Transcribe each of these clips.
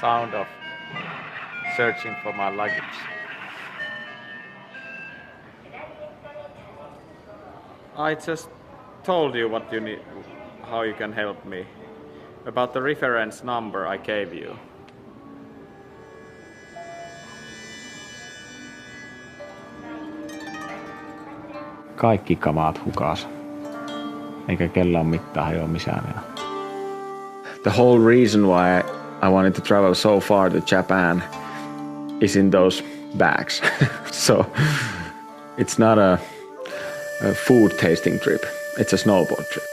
sound of searching for my luggage. I just told you what you need, how you can help me. About the reference number I gave you. Kaikki kamaat hukas. Eikä kellään mitään hajoamiseen. The whole reason why I wanted to travel so far to Japan is in those bags. So it's not a food tasting trip. It's a snowboard trip.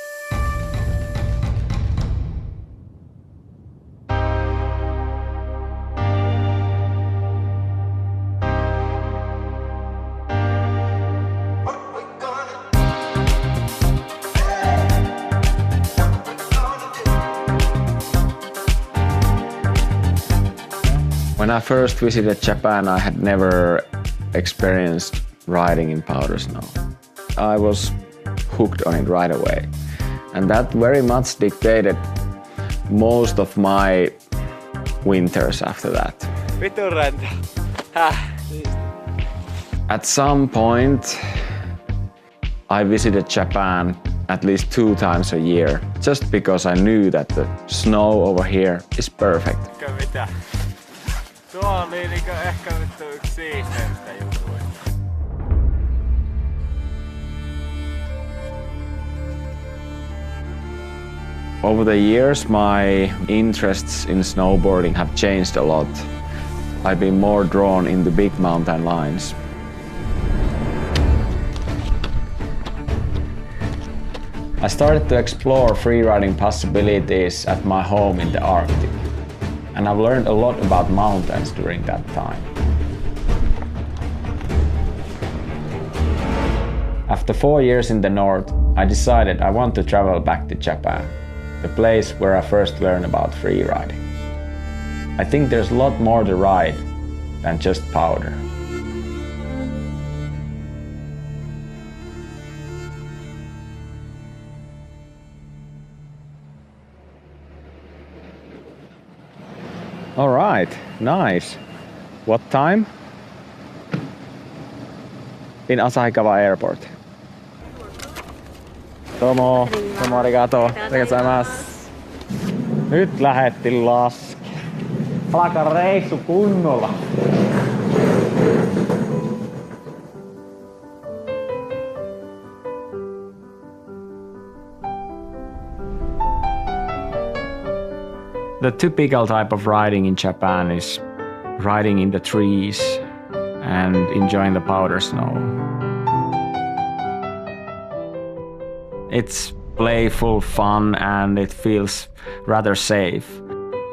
When I first visited Japan, I had never experienced riding in powder snow. I was hooked on it right away. And that very much dictated most of my winters after that. At some point, I visited Japan at least 2 times a year, just because I knew that the snow over here is perfect. Tuo oli niinku ehkä yksi siisteimmistä jutuista. Over the years, my interests in snowboarding have changed a lot. I've been more drawn in the big mountain lines. I started to explore freeriding possibilities at my home in the Arctic. And I've learned a lot about mountains during that time. After 4 years in the north, I decided I want to travel back to Japan, the place where I first learned about freeriding. I think there's a lot more to ride than just powder. All right, nice. What time? In Asahikawa Airport. Tomo arigato. Nyt lähetti laski. Alkaa reissu kunnolla. The typical type of riding in Japan is riding in the trees and enjoying the powder snow. It's playful, fun, and it feels rather safe.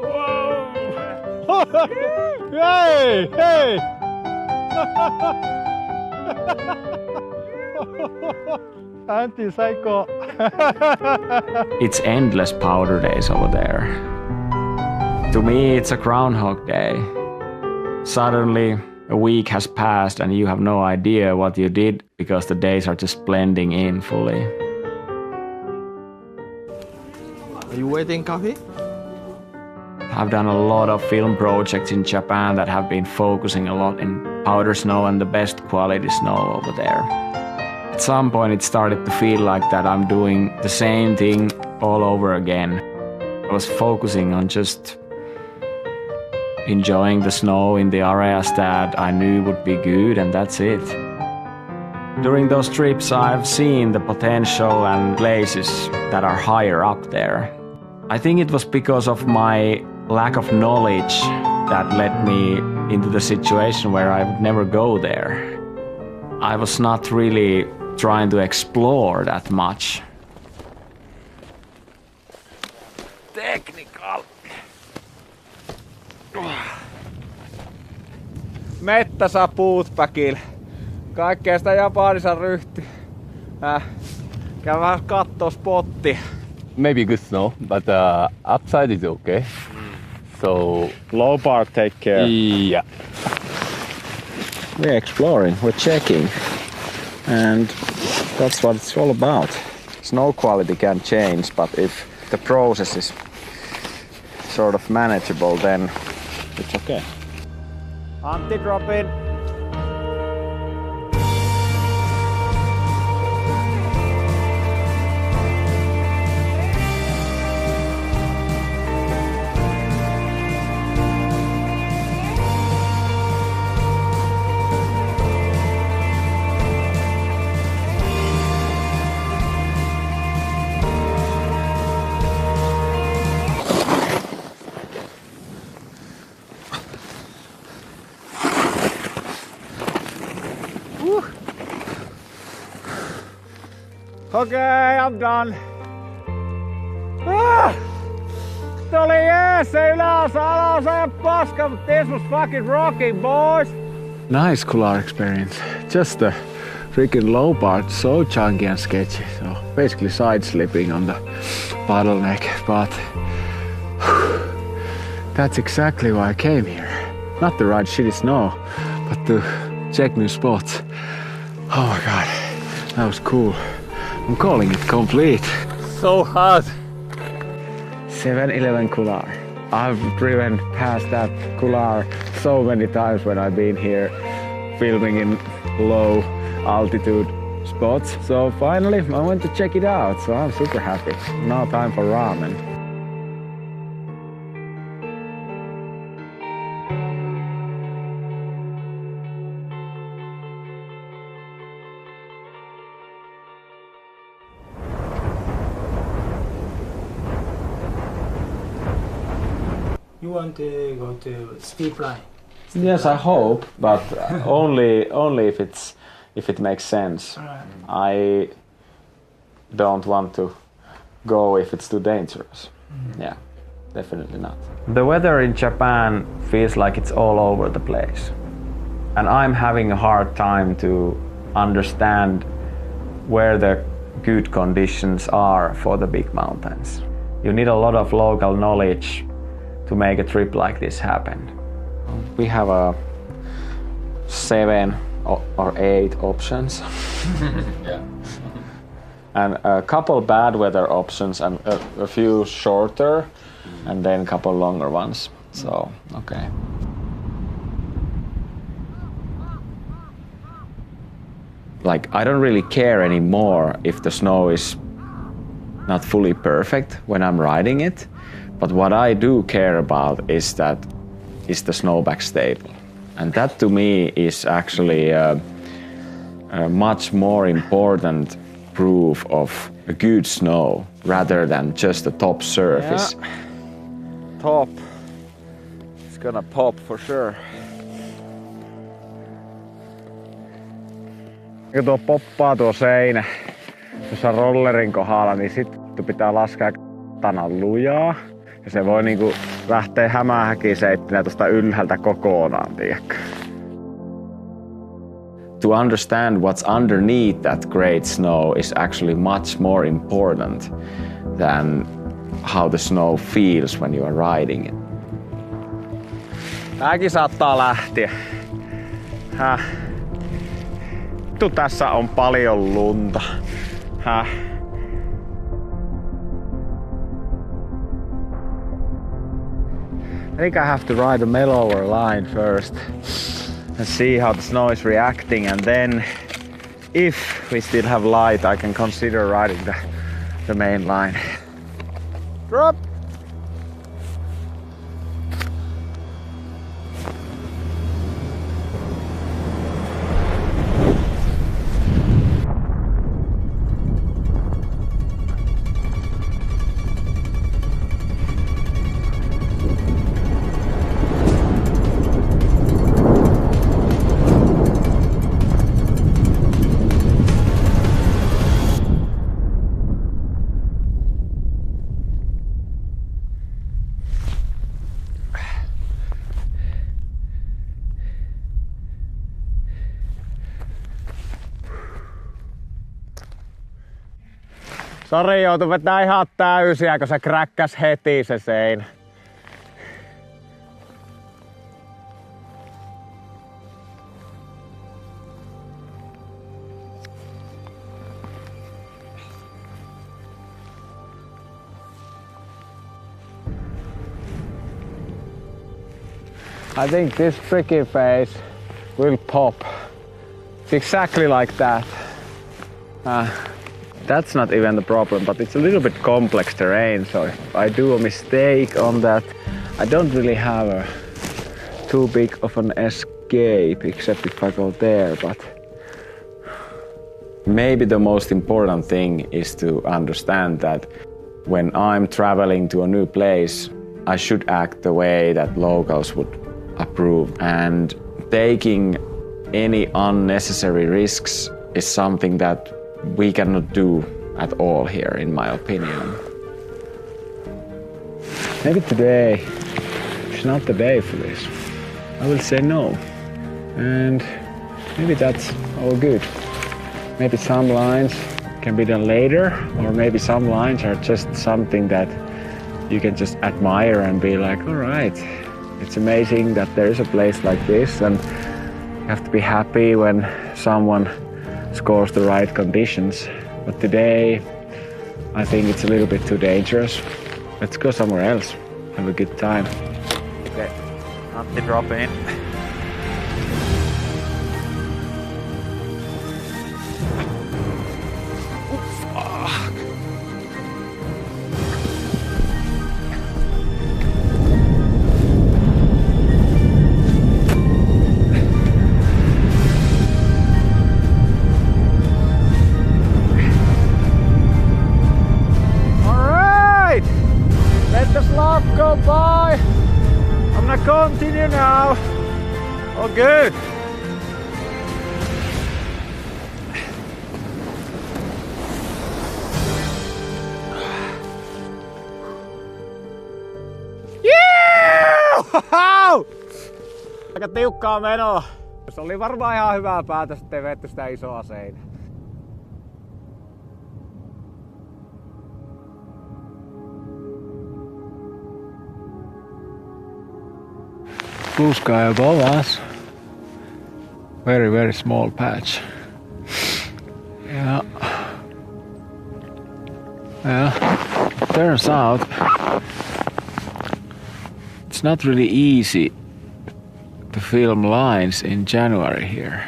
Whoa! Hey! Hey! Anti-psycho. It's endless powder days over there. To me, it's a Groundhog Day. Suddenly, a week has passed and you have no idea what you did because the days are just blending in fully. Are you waiting coffee? I've done a lot of film projects in Japan that have been focusing a lot in powder snow and the best quality snow over there. At some point, it started to feel like that I'm doing the same thing all over again. I was focusing on just enjoying the snow in the areas that I knew would be good, and that's it. During those trips, I've seen the potential and places that are higher up there. I think it was because of my lack of knowledge that led me into the situation where I would never go there. I was not really trying to explore that much. Technical. Mettäsapuut päkillä. Kaikkea sitä Japanissa ryhty. Käy vähän kattoo spottia. Maybe good snow, but upside is okay. So Low part, take care. yeah. We're exploring, we're checking. And that's what it's all about. Snow quality can change, but if the process is sort of manageable, then it's okay. Antti, drop in. Okay, I'm done. Se oli jees, se yläosa, alaosa ja paska, but this was fucking rocking, boys. Nice couloir experience. Just the freaking low part, so chunky and sketchy. So basically side slipping on the bottleneck, but that's exactly why I came here. Not to ride shitty snow, but to check new spots. Oh my god, that was cool. I'm calling it complete. So hard. 7-Eleven couloir. I've driven past that couloir so many times when I've been here filming in low altitude spots. So finally I went to check it out, so I'm super happy. Now time for ramen. You want to go to steep line? Yes, I hope, but only if it makes sense. Alright. I don't want to go if it's too dangerous. Yeah, definitely not. The weather in Japan feels like it's all over the place. And I'm having a hard time to understand where the good conditions are for the big mountains. You need a lot of local knowledge to make a trip like this happen. We have 7 or 8 options. Yeah. And a couple bad weather options and a few shorter and then a couple longer ones. So, okay. Like, I don't really care anymore if the snow is not fully perfect when I'm riding it. But what I do care about is the snowback stable. And that to me is actually a much more important proof of a good snow rather than just the top surface. Yeah. Top. It's gonna pop for sure. Kun tuo poppaa tuo seinä tuossa rollerin kohdalla, niin sitten pitää laskea tanan lujaa. Ja se voi niinku lähteä hämähäkiseittinä tuosta ylhäältä kokonaan, tiedätkö? To understand what's underneath that great snow is actually much more important than how the snow feels when you are riding it. Tääkin saattaa lähteä. Vittu, tässä on paljon lunta. I think I have to ride a mellower line first and see how the snow is reacting, and then if we still have light I can consider riding the main line. Drop! Sori, joutui vetää ihan täysiä, kun se kräkkäs heti se seinä. I think this tricky phase will pop. It's exactly like that. That's not even the problem, but it's a little bit complex terrain, so if I do a mistake on that, I don't really have a too big of an escape, except if I go there, but maybe the most important thing is to understand that when I'm traveling to a new place, I should act the way that locals would approve, and taking any unnecessary risks is something that we cannot do at all here, in my opinion. Maybe today is not the day for this. I will say no. And maybe that's all good. Maybe some lines can be done later, or maybe some lines are just something that you can just admire and be like, all right, it's amazing that there is a place like this, and you have to be happy when someone scores the right conditions. But today, I think it's a little bit too dangerous. Let's go somewhere else, have a good time. Okay, Antti drop in. Go by. I'm gonna continue now. Oh, good. Aika tiukkaa menoa. Se oli varmaan ihan hyvä päätös, ettei vetty sitä isoa seinää. Blue sky above us. Very, very small patch. Yeah. Turns out it's not really easy to film lines in January here.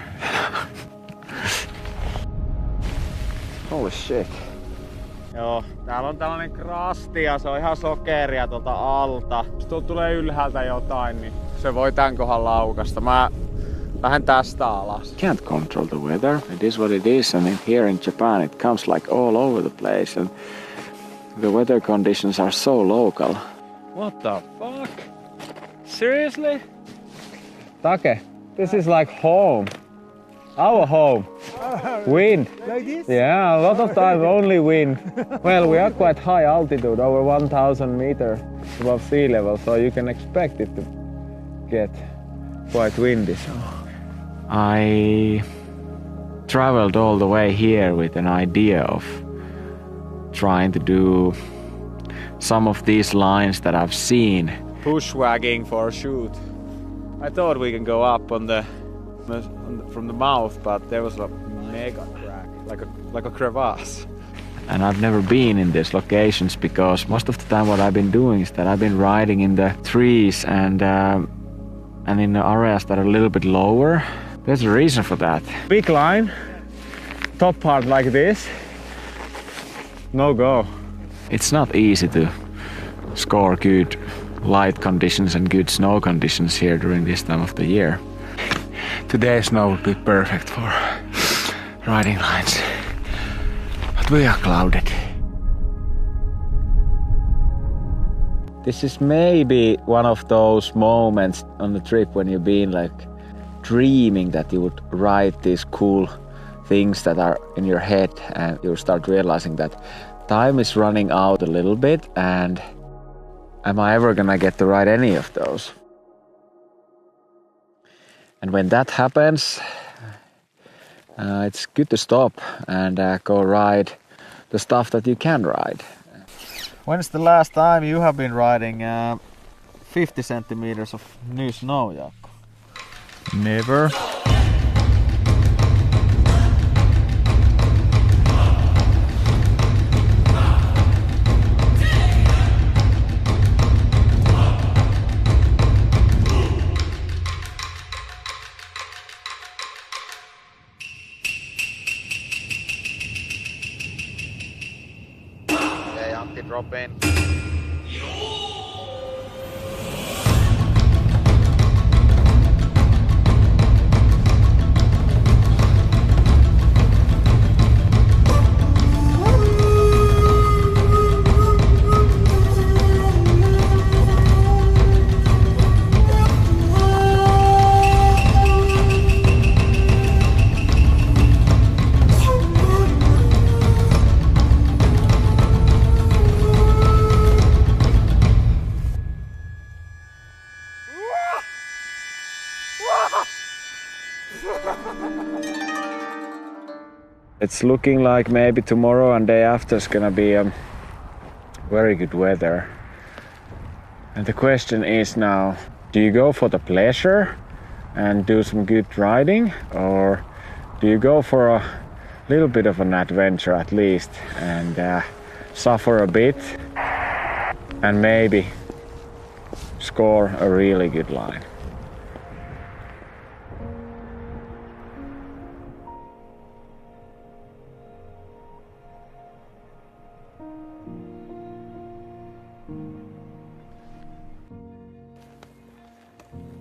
Holy shit. Joo, täällä on tällainen krasti ja se on ihan sokeria tuolta alta. Jos tuolta tulee ylhäältä jotain, niin se voi tän kohan laukasta. Mä lähden tästä alas. Can't control the weather. It is what it is, and here in Japan it comes like all over the place, and the weather conditions are so local. What the fuck? Seriously? Take, this is like home. Our home. Wind. Like this? Yeah, a lot of time only wind. Well, we are quite high altitude, over 1,000 meters above sea level, so you can expect it to get quite windy. So I traveled all the way here with an idea of trying to do some of these lines that I've seen. Bushwhacking for a shoot. I thought we can go up on the from the mouth, but there was a mega crack, like a crevasse. And I've never been in these locations because most of the time what I've been doing is that I've been riding in the trees and in the areas that are a little bit lower. There's a reason for that. Big line, top part like this, no go. It's not easy to score good light conditions and good snow conditions here during this time of the year. Today's snow would be perfect for riding lines, but we are clouded. This is maybe one of those moments on the trip when you've been like dreaming that you would ride these cool things that are in your head, and you start realizing that time is running out a little bit, and am I ever gonna get to ride any of those? And when that happens, it's good to stop and go ride the stuff that you can ride. When's the last time you have been riding 50 centimeters of new snow, Jaakko? Never. open. It's looking like maybe tomorrow and day after is gonna be very good weather. And the question is now, do you go for the pleasure and do some good riding, or do you go for a little bit of an adventure at least and suffer a bit and maybe score a really good line?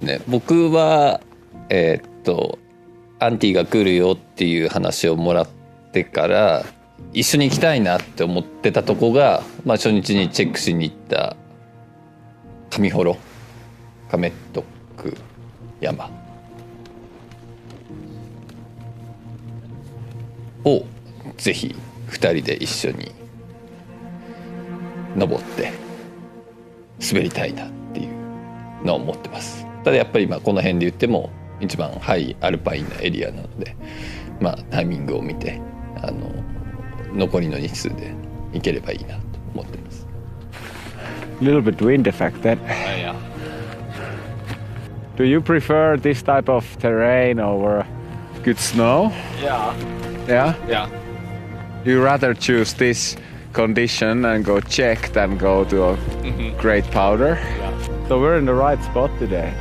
ね、僕はアンティが来るよっていう話をもらってから一緒に行きたいなって思ってたとこが、まあ、初日にチェックしに行った上幌カメットク山をぜひ2人で一緒に登って滑りたいなっていうのを思ってます。ただやっぱりまあこの辺で言っても一番ハイアルパインなエリアなので、まあ、タイミングを見て残りの日数で行ければいいなと思ってます。Little bit wind effect then. Yeah. Do you prefer this type of terrain over good snow? Yeah. Yeah? Yeah. You rather choose this condition and go check than go to a great powder? Yeah. So we're in the right spot today.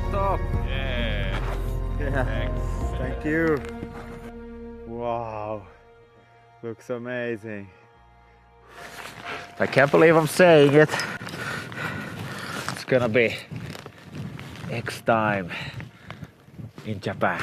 Stop. Yeah. Thanks. Thank you. Wow. Looks amazing. I can't believe I'm saying it. It's gonna be next time in Japan.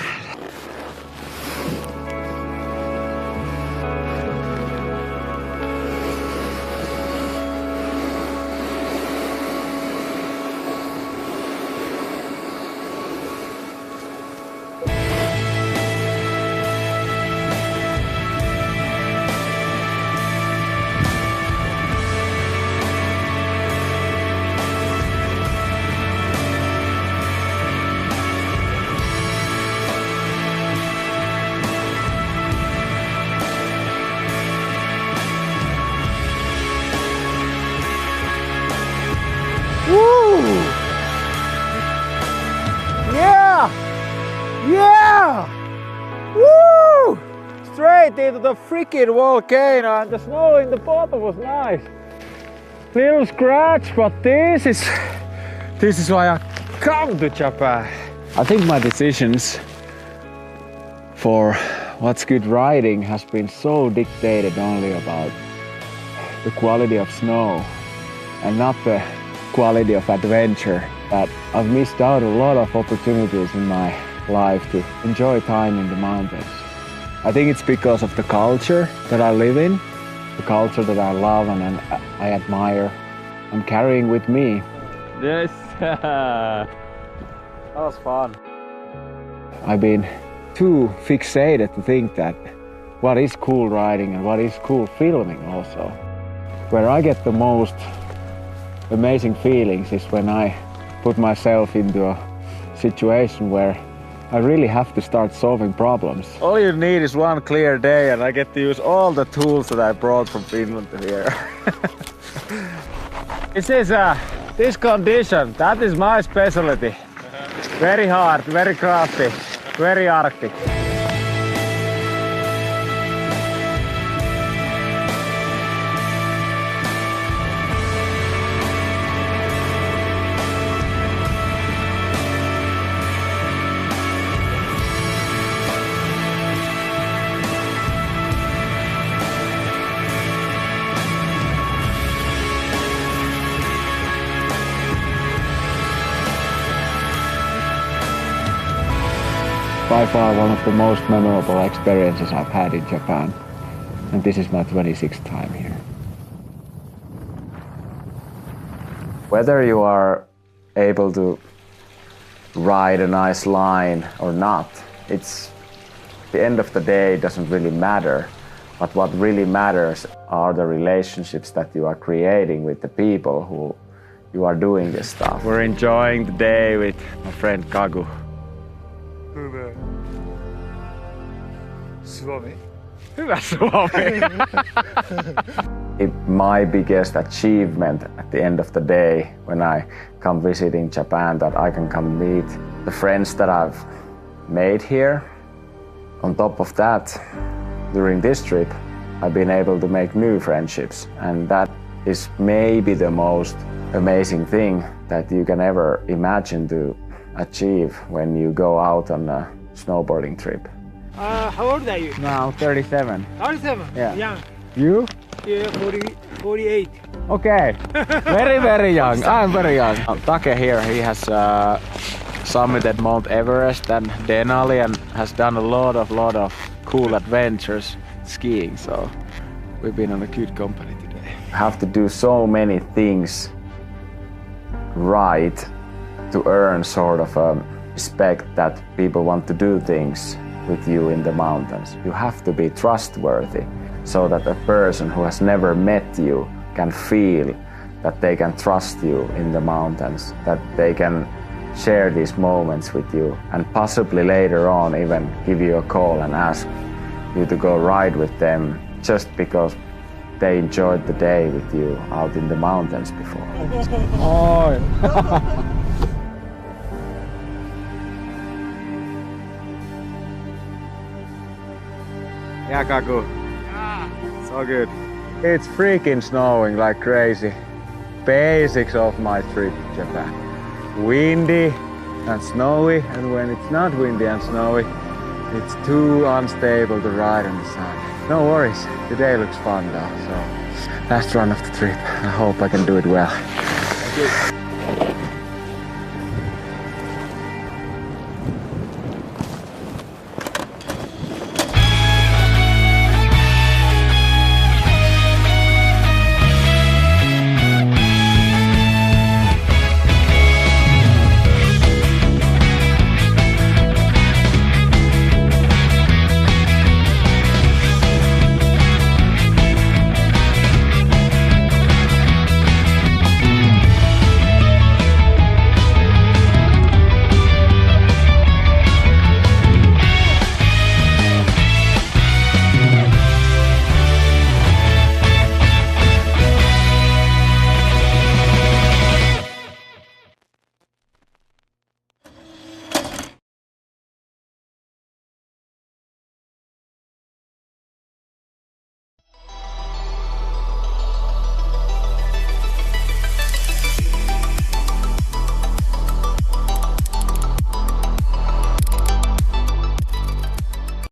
Yeah! Woo! Straight into the freaking volcano, and the snow in the bottom was nice. Little scratch, but this is why I come to Japan. I think my decisions for what's good riding has been so dictated only about the quality of snow and not the quality of adventure, that I've missed out a lot of opportunities in my life to enjoy time in the mountains. I think it's because of the culture that I live in, the culture that I love and I admire. I'm carrying with me. Yes. That was fun. I've been too fixated to think that what is cool riding and what is cool filming also. Where I get the most amazing feelings is when I put myself into a situation where I really have to start solving problems. All you need is one clear day and I get to use all the tools that I brought from Finland to here. This condition, that is my specialty. Very hard, very crafty, very Arctic. by far one of the most memorable experiences I've had in Japan. And this is my 26th time here. Whether you are able to ride a nice line or not, it's the end of the day doesn't really matter. But what really matters are the relationships that you are creating with the people who you are doing this stuff. We're enjoying the day with my friend Kagu. Hyvä Suomi. My biggest achievement at the end of the day when I come visiting Japan, that I can come meet the friends that I've made here. On top of that, during this trip, I've been able to make new friendships, and that is maybe the most amazing thing that you can ever imagine to achieve when you go out on a snowboarding trip. How old are you? Now 37. 37? Yeah. Young. You? Yeah, 48. Okay. Very, very young. I'm very young. Take here, he has summited Mount Everest and Denali and has done a lot of cool adventures skiing, so we've been in a good company today. You have to do so many things right to earn sort of a respect that people want to do things with you in the mountains. You have to be trustworthy so that a person who has never met you can feel that they can trust you in the mountains, that they can share these moments with you and possibly later on even give you a call and ask you to go ride with them just because they enjoyed the day with you out in the mountains before. Oh. Yeah, Kaku. So good. It's freaking snowing like crazy. Basics of my trip to Japan. Windy and snowy, and when it's not windy and snowy, it's too unstable to ride on the sun. No worries, today looks fun though, so last run of the trip. I hope I can do it well. Thank you.